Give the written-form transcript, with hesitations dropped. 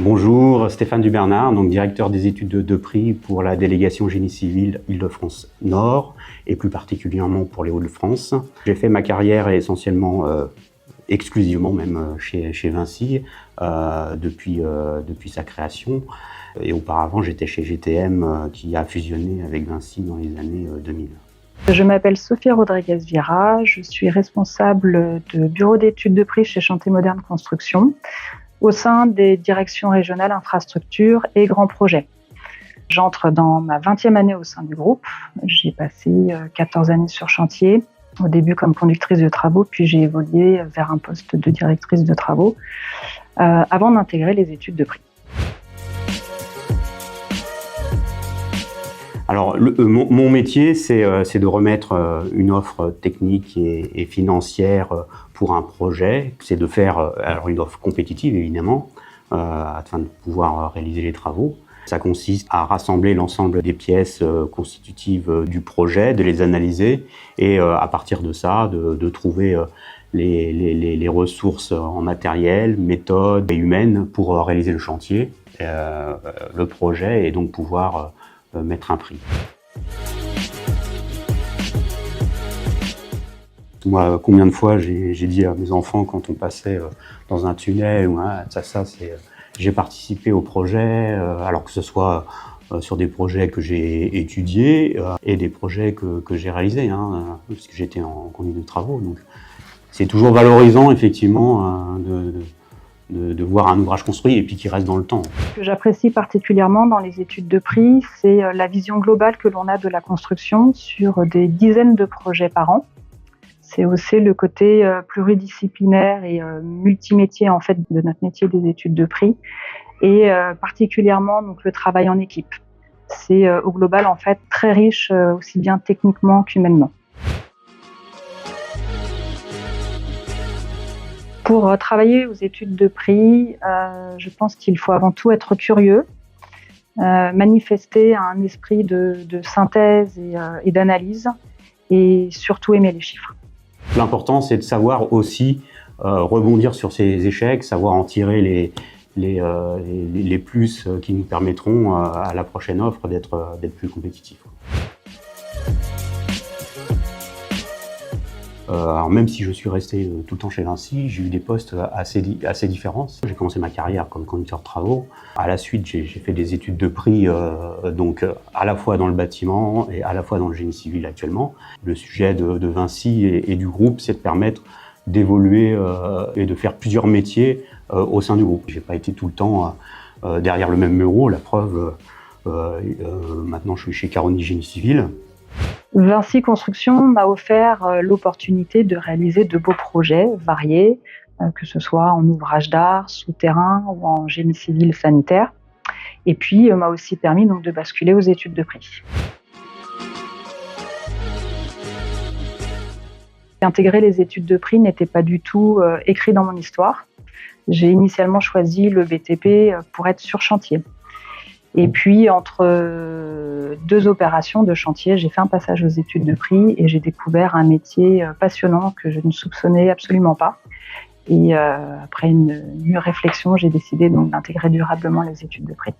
Bonjour, Stéphane Dubernard, donc directeur des études de prix pour la délégation Génie Civil Île-de-France Nord et plus particulièrement pour les Hauts-de-France. J'ai fait ma carrière essentiellement, exclusivement même chez Vinci depuis sa création. Et auparavant, j'étais chez GTM qui a fusionné avec Vinci dans les années 2000. Je m'appelle Sophie Rodriguez-Vira, je suis responsable de bureau d'études de prix chez Chantiers Modernes Construction au sein des directions régionales infrastructures et grands projets. J'entre dans ma 20e année au sein du groupe. J'ai passé 14 années sur chantier, au début comme conductrice de travaux, puis j'ai évolué vers un poste de directrice de travaux avant d'intégrer les études de prix. Alors, mon métier, c'est de remettre une offre technique et financière pour un projet. C'est de faire alors une offre compétitive, évidemment, afin de pouvoir réaliser les travaux. Ça consiste à rassembler l'ensemble des pièces constitutives du projet, de les analyser et à partir de ça, de trouver les ressources en matériel, méthodes et humaines pour réaliser le chantier, le projet et donc pouvoir mettre un prix. Moi, combien de fois j'ai dit à mes enfants quand on passait dans un tunnel, j'ai participé au projet, alors que ce soit sur des projets que j'ai étudiés et des projets que j'ai réalisés, puisque j'étais en conduite de travaux. Donc, c'est toujours valorisant, effectivement, de voir un ouvrage construit et puis qui reste dans le temps. Ce que j'apprécie particulièrement dans les études de prix, c'est la vision globale que l'on a de la construction sur des dizaines de projets par an. C'est aussi le côté pluridisciplinaire et multimétier en fait de notre métier des études de prix et particulièrement donc le travail en équipe. C'est au global en fait très riche aussi bien techniquement qu'humainement. Pour travailler aux études de prix, je pense qu'il faut avant tout être curieux, manifester un esprit de synthèse et d'analyse et surtout aimer les chiffres. L'important, c'est de savoir aussi rebondir sur ces échecs, savoir en tirer les plus qui nous permettront à la prochaine offre d'être plus compétitifs. Alors même si je suis resté tout le temps chez Vinci, j'ai eu des postes assez différents. J'ai commencé ma carrière comme conducteur de travaux. À la suite, j'ai fait des études de prix, donc à la fois dans le bâtiment et à la fois dans le génie civil actuellement. Le sujet de Vinci et du groupe, c'est de permettre d'évoluer et de faire plusieurs métiers au sein du groupe. J'ai pas été tout le temps derrière le même bureau. La preuve, maintenant je suis chez Caroni Génie Civil. Vinci Construction m'a offert l'opportunité de réaliser de beaux projets variés, que ce soit en ouvrage d'art, souterrain ou en génie civil sanitaire. Et puis m'a aussi permis donc de basculer aux études de prix. Intégrer les études de prix n'était pas du tout écrit dans mon histoire. J'ai initialement choisi le BTP pour être sur chantier. Et puis, entre deux opérations de chantier, j'ai fait un passage aux études de prix et j'ai découvert un métier passionnant que je ne soupçonnais absolument pas. Et après une mûre réflexion, j'ai décidé donc d'intégrer durablement les études de prix.